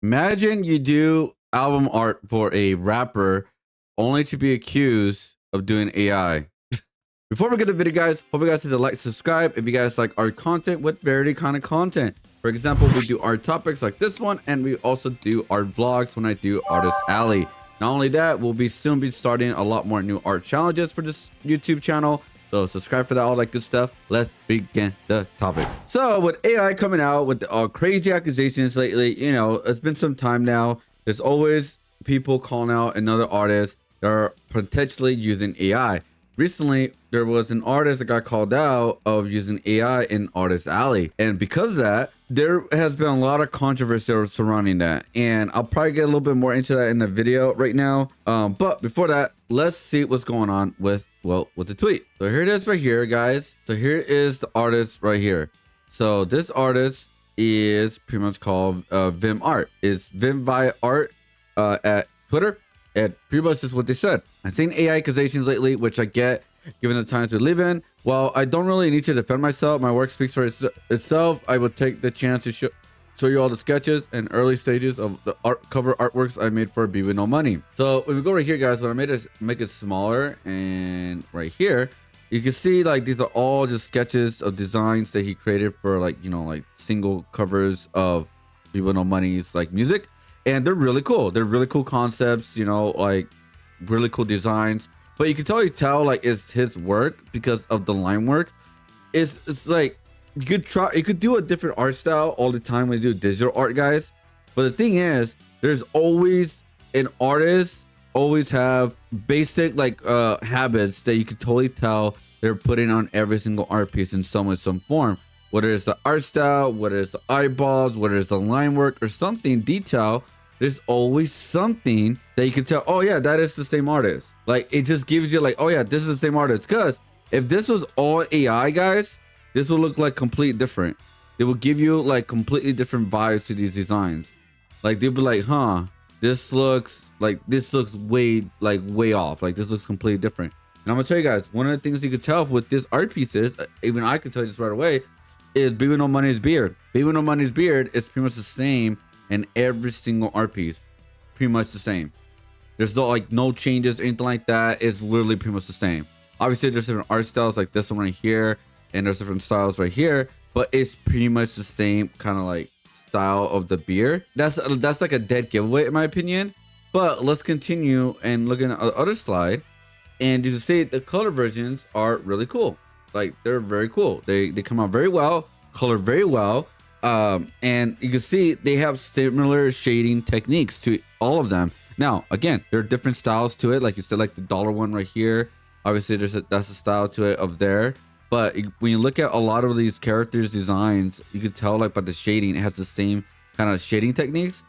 Imagine you do album art for a rapper only to be accused of doing AI. Before we get to the video, guys, hope you guys hit the like, subscribe if you guys like our content with variety kind of content. For example, we do art topics like this one, and we also do art vlogs when I do Artist Alley. Not only that, we'll soon be starting a lot more new art challenges for this YouTube channel. So subscribe for that, all that good stuff. Let's begin the topic. So with AI coming out with crazy accusations lately, you know, it's been some time now. There's always people calling out another artist that are potentially using AI. Recently, there was an artist that got called out of using AI in Artist Alley. And because of that, there has been a lot of controversy surrounding that. And I'll probably get a little bit more into that in the video right now. But before that, let's see what's going on with the tweet. So here it is right here, guys. So here is the artist right here. So this artist is pretty much called Vim Art. It's Vim by Art at Twitter. And pretty much is what they said. I've seen AI accusations lately, which I get given the times we live in. While I don't really need to defend myself, my work speaks for itself. I would take the chance to show you all the sketches and early stages of the cover artworks I made for Bbno money. So when we go right here, guys, what I made is make it smaller, and right here you can see like these are all just sketches of designs that he created for like, you know, like single covers of Bbno money's like music. And they're really cool. They're really cool concepts, you know, like really cool designs. But you can totally tell like it's his work because of the line work. It's like you could do a different art style all the time when you do digital art, guys. But the thing is, there's always an artist always have basic like habits that you could totally tell they're putting on every single art piece in some way, some form. Whether it's the art style, whether it's the eyeballs, whether it's the line work or something detail, there's always something that you can tell, oh yeah, that is the same artist. Like it just gives you like, oh yeah, this is the same artist. Because if this was all AI, guys, this would look like completely different. They will give you like completely different vibes to these designs. Like they'll be like, huh, this looks way off. Like this looks completely different. And I'm gonna tell you guys, one of the things you could tell with this art pieces, even I could tell you this right away, is Bbno money's beard. Bbno money's beard is pretty much the same in every single art piece. Pretty much the same. There's no changes, anything like that. It's literally pretty much the same. Obviously, there's different art styles like this one right here, and there's different styles right here, but it's pretty much the same kind of like style of the beard. That's like a dead giveaway in my opinion. But let's continue and look at the other slide, and you can see the color versions are really cool. Like they're very cool. They come out very well, color very well, and you can see they have similar shading techniques to all of them. Now again, there are different styles to it. Like you said, like the dollar one right here, obviously that's a style to it of there. But when you look at a lot of these characters designs, you can tell like by the shading, it has the same kind of shading techniques,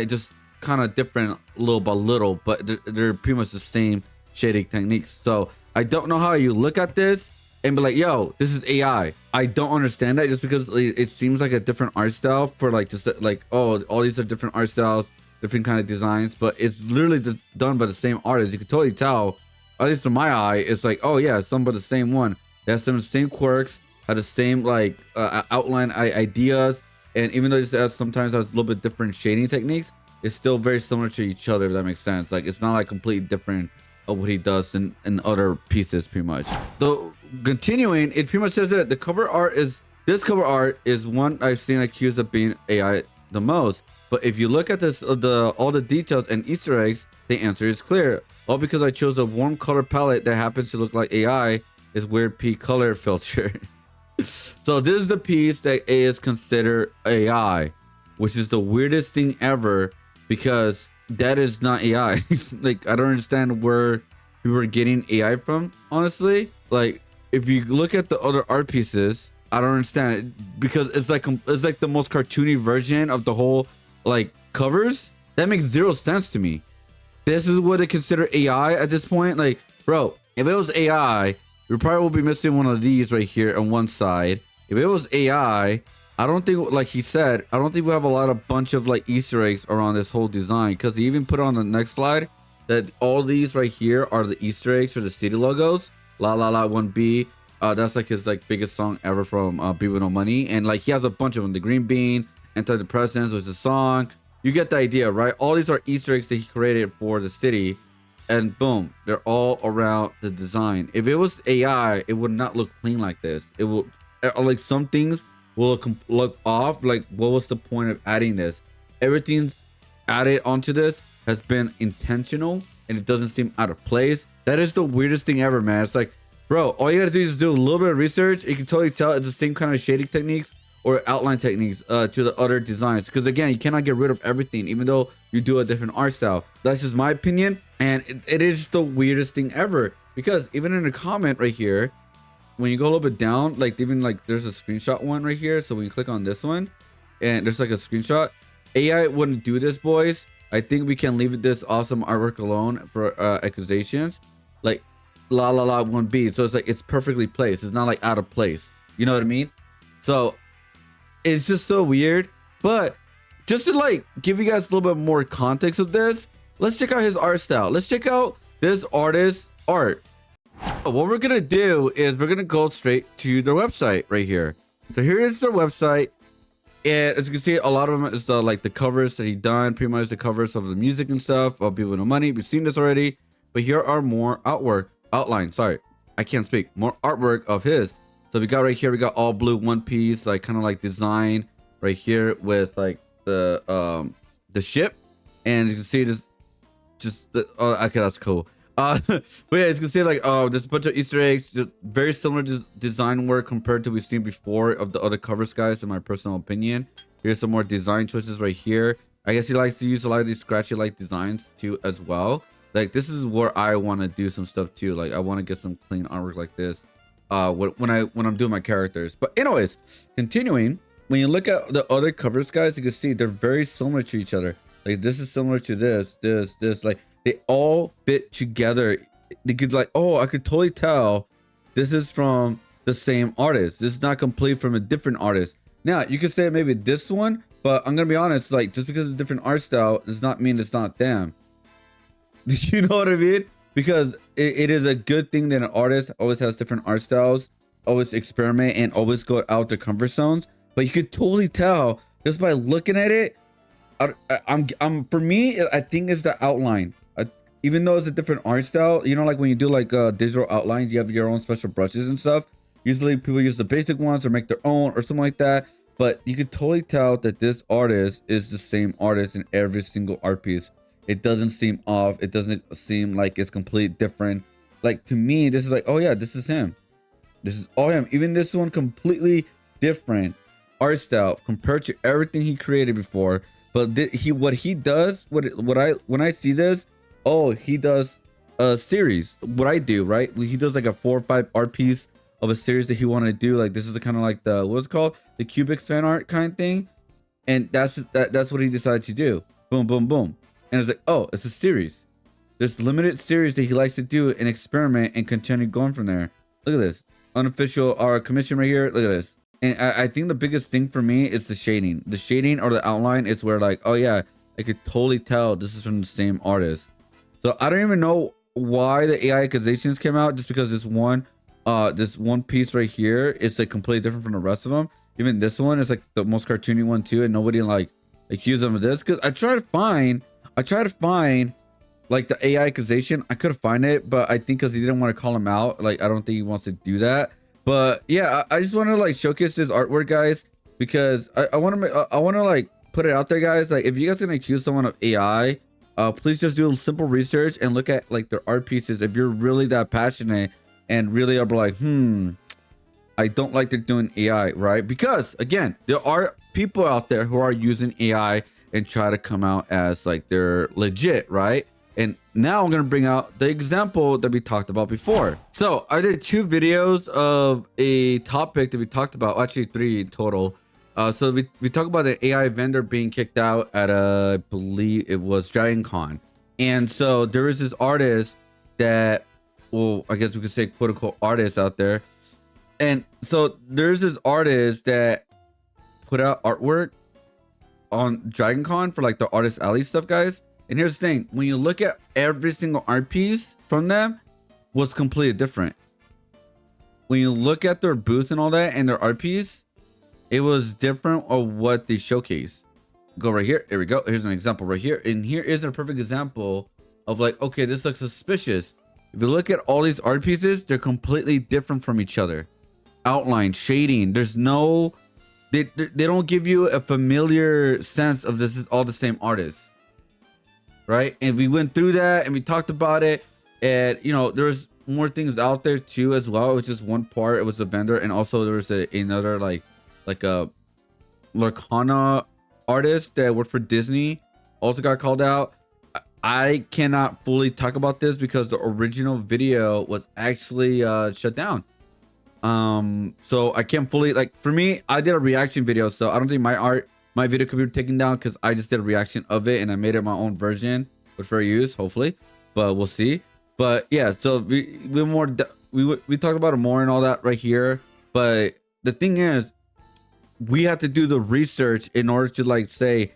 just kind of different little by little, but they're pretty much the same shading techniques. So I don't know how you look at this and be like, yo, this is AI. I don't understand that, just because it seems like a different art style for like just like, oh, all these are different art styles, different kind of designs, but it's literally just done by the same artist. You can totally tell, at least to my eye, it's like, oh yeah, it's some but the same one. They have some of the same quirks, have the same like outline ideas, and even though it sometimes has a little bit different shading techniques, it's still very similar to each other, if that makes sense. Like it's not like completely different of what he does in other pieces, pretty much. So continuing, it pretty much says that this cover art is one I've seen accused of being AI the most. But if you look at this, all the details and Easter eggs, the answer is clear. All because I chose a warm color palette that happens to look like AI is weird P color filter. So this is the piece that is considered AI, which is the weirdest thing ever, because that is not AI. Like I don't understand where we were getting AI from, honestly. Like if you look at the other art pieces, I don't understand it, because it's like the most cartoony version of the whole like covers. That makes zero sense to me. This is what they consider AI at this point. Like, bro, if it was AI, we probably would be missing one of these right here on one side. If it was AI, I don't think, like he said, I don't think we have a bunch of like Easter eggs around this whole design, because he even put on the next slide that all these right here are the Easter eggs for the city logos. La La La 1B. That's like his like biggest song ever from Bbno money, and like he has a bunch of them. The Green Bean, Antidepressants was a song. You get the idea, right? All these are Easter eggs that he created for the city, and boom, they're all around the design. If it was AI, it would not look clean like this. It will, like, some things will look off. Like, what was the point of adding this? Everything's added onto this has been intentional, and it doesn't seem out of place. That is the weirdest thing ever, man. It's like, bro, all you gotta do is do a little bit of research. You can totally tell it's the same kind of shading techniques or outline techniques to the other designs. Because again, you cannot get rid of everything, even though you do a different art style. That's just my opinion, and it is the weirdest thing ever. Because even in the comment right here, when you go a little bit down, like even like there's a screenshot one right here. So when you click on this one, and there's like a screenshot, AI wouldn't do this, boys. I think we can leave this awesome artwork alone for accusations. Like la la la 1B. So it's like it's perfectly placed. It's not like out of place. You know what I mean? So it's just so weird. But just to like give you guys a little bit more context of this, let's check out his art style. Let's check out this artist's art. What we're gonna do is we're gonna go straight to their website right here. So here is their website. And as you can see, a lot of them is the like the covers that he done, pretty much the covers of the music and stuff of Bbno Money. We've seen this already, but here are more outline. Sorry, I can't speak. More artwork of his. So we got right here, we got all blue one piece, like kind of like design right here with like the ship, and you can see this just the, oh, okay, that's cool. But yeah, as you can see, like, there's a bunch of Easter eggs, just very similar design work compared to we've seen before of the other covers, guys, in my personal opinion. Here's some more design choices right here. I guess he likes to use a lot of these scratchy like designs too as well. Like, this is where I want to do some stuff too. Like, I want to get some clean artwork like this when I'm doing my characters. But anyways, continuing, when you look at the other covers, guys, you can see they're very similar to each other. Like, this is similar to this, like, they all fit together. They could like, oh, I could totally tell this is from the same artist. This is not complete from a different artist. Now, you could say maybe this one, but I'm gonna be honest, like, just because it's a different art style does not mean it's not them. You know what I mean? Because it is a good thing that an artist always has different art styles, always experiment, and always go out their comfort zones. But you could totally tell just by looking at it. For me, I think it's the outline. Even though it's a different art style, you know, like when you do like digital outlines, you have your own special brushes and stuff. Usually people use the basic ones or make their own or something like that. But you could totally tell that this artist is the same artist in every single art piece. It doesn't seem off. It doesn't seem like it's completely different. Like, to me, this is like, oh yeah, this is him. This is all him. Even this one, completely different art style compared to everything he created before. But what he does, when I see this, oh, he does a series. What I do, right? He does like a 4 or 5 art piece of a series that he wanted to do. Like, this is kind of like the, what's it called? The Cubics fan art kind of thing. And that's what he decided to do. Boom, boom, boom. And it's like, oh, it's a series. There's limited series that he likes to do and experiment and continue going from there. Look at this. Unofficial commission right here. Look at this. And I think the biggest thing for me is the shading. The shading or the outline is where, like, oh yeah, I could totally tell this is from the same artist. So I don't even know why the AI accusations came out, just because this one piece right here is like completely different from the rest of them. Even this one is like the most cartoony one too, and nobody like accused them of this. Because I tried to find like the AI accusation. I couldn't find it, but I think because he didn't want to call him out, like I don't think he wants to do that. But yeah, I just want to like showcase this artwork, guys, because I want to like put it out there, guys. Like, if you guys are gonna accuse someone of AI, please just do a simple research and look at like their art pieces. If you're really that passionate and really are like, I don't like they're doing AI, right? Because again, there are people out there who are using AI and try to come out as like they're legit, right? And now I'm gonna bring out the example that we talked about before. So I did 2 videos of a topic that we talked about, actually 3 in total. So we talked about an AI vendor being kicked out at I believe it was Dragon Con. And so there is this artist that, well, I guess we could say quote unquote artist out there. And so there's this artist that put out artwork on Dragon Con for like the Artist Alley stuff, guys. And here's the thing, when you look at every single art piece from them was completely different. When you look at their booth and all that and their art piece, it was different of what they showcase. go right here. Here we go. Here's an example right here. And here is a perfect example of like, okay, this looks suspicious. If you look at all these art pieces, they're completely different from each other. Outline, shading, there's no, they don't give you a familiar sense of this is all the same artist, right? And we went through that and we talked about it, and you know, there's more things out there too as well. It was just one part, it was a vendor, and also there was another like a Lorcana artist that worked for Disney also got called out. I cannot fully talk about this because the original video was actually shut down. So I can't fully, like, for me, I did a reaction video, so I don't think my video could be taken down because I just did a reaction of it and I made it my own version with fair use, hopefully, but we'll see. But yeah, so we talk about it more and all that right here. But the thing is, we have to do the research in order to like say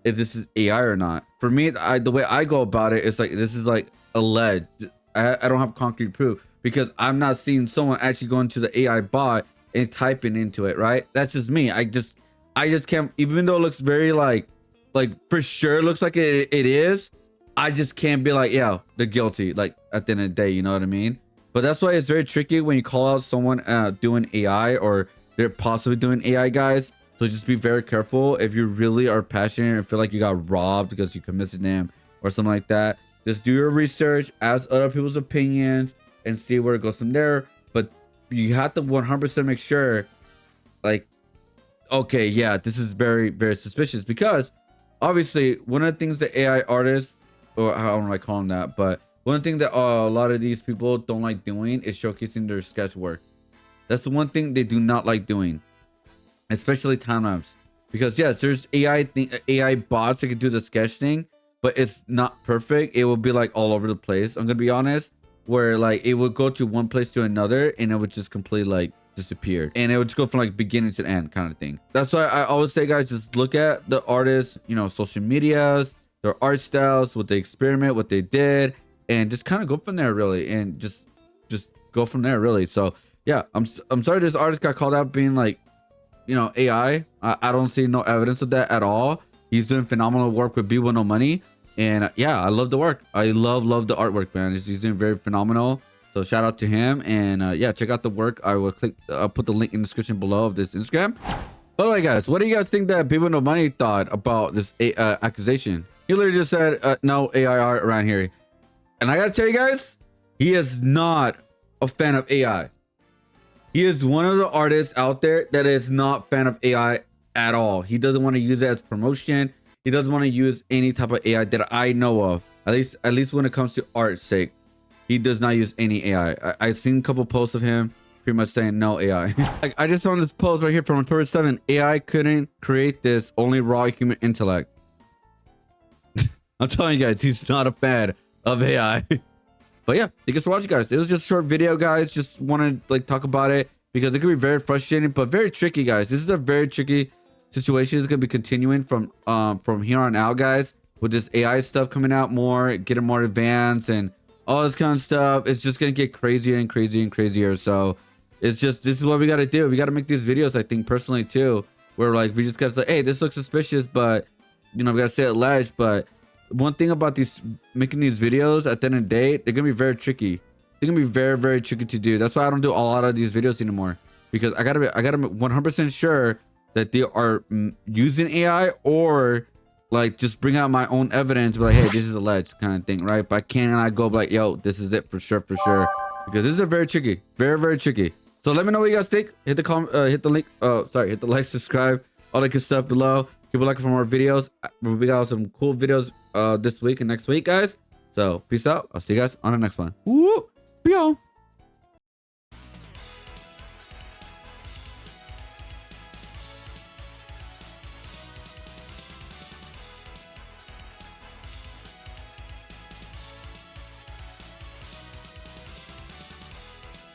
if this is AI or not. For me, the way I go about it is like, this is like alleged. I don't have concrete proof because I'm not seeing someone actually going to the AI bot and typing into it, right? That's just me. I just can't, even though it looks very like for sure it looks like it is, I just can't be like, yeah, they're guilty, like at the end of the day, you know what I mean? But that's why it's very tricky when you call out someone doing AI or they're possibly doing AI, guys. So just be very careful. If you really are passionate and feel like you got robbed because you committed them or something like that, just do your research, ask other people's opinions, and see where it goes from there. But you have to 100% make sure, like, okay, yeah, this is very, very suspicious, because obviously one of the things that AI artists, or how don't I call them that, but one thing that a lot of these people don't like doing is showcasing their sketch work. That's the one thing they do not like doing, especially time lapse. Because yes, there's AI bots that can do the sketch thing, but it's not perfect. It will be like all over the place. I'm gonna be honest, where like it would go to one place to another and it would just completely like disappear, and it would just go from like beginning to end kind of thing. That's why I always say, guys, just look at the artists, you know, social medias, their art styles, what they experiment, what they did, and just kind of go from there, really, and just go from there, really. So yeah, I'm sorry this artist got called out being like, you know, AI. I don't see no evidence of that at all. He's doing phenomenal work with Bbno money, and yeah, I love the work. I love the artwork, man. He's doing very phenomenal. So shout out to him, and yeah, check out the work. I will put the link in the description below of this Instagram. By the way, guys, what do you guys think that Bbno money thought about this accusation? He literally just said no AI art around here, and I gotta tell you guys, he is not a fan of AI. He is one of the artists out there that is not a fan of AI at all. He doesn't want to use it as promotion. He doesn't want to use any type of AI that I know of. At least when it comes to art's sake, he does not use any AI. I've seen a couple posts of him pretty much saying no AI. Like, I just saw this post right here from October 7th. AI couldn't create this, only raw human intellect. I'm telling you guys, he's not a fan of AI. But yeah, thank you for watching, guys. It was just a short video, guys. Just wanted to like talk about it because it could be very frustrating, but very tricky, guys. This is a very tricky situation. It's gonna be continuing from here on out, guys, with this AI stuff coming out more, getting more advanced, and all this kind of stuff. It's just gonna get crazier and crazier and crazier. So it's just, this is what we gotta do. We gotta make these videos, I think, personally too, where like we just gotta say, hey, this looks suspicious, but you know, we gotta say it alleged. But one thing about making these videos, at the end of the day, they're gonna be very tricky. They're gonna be very, very tricky to do. That's why I don't do a lot of these videos anymore, because I gotta be 100% sure that they are using AI, or like just bring out my own evidence, be like, hey, this is alleged kind of thing, right? But I cannot go like, yo, this is it for sure, because this is a very tricky, very, very tricky. So let me know what you guys think. Hit the comment, hit the link, hit the like, subscribe, all that good stuff below. Keep a like for more videos. We got some cool videos this week and next week, guys. So peace out. I'll see you guys on the next one. Woo! Peace.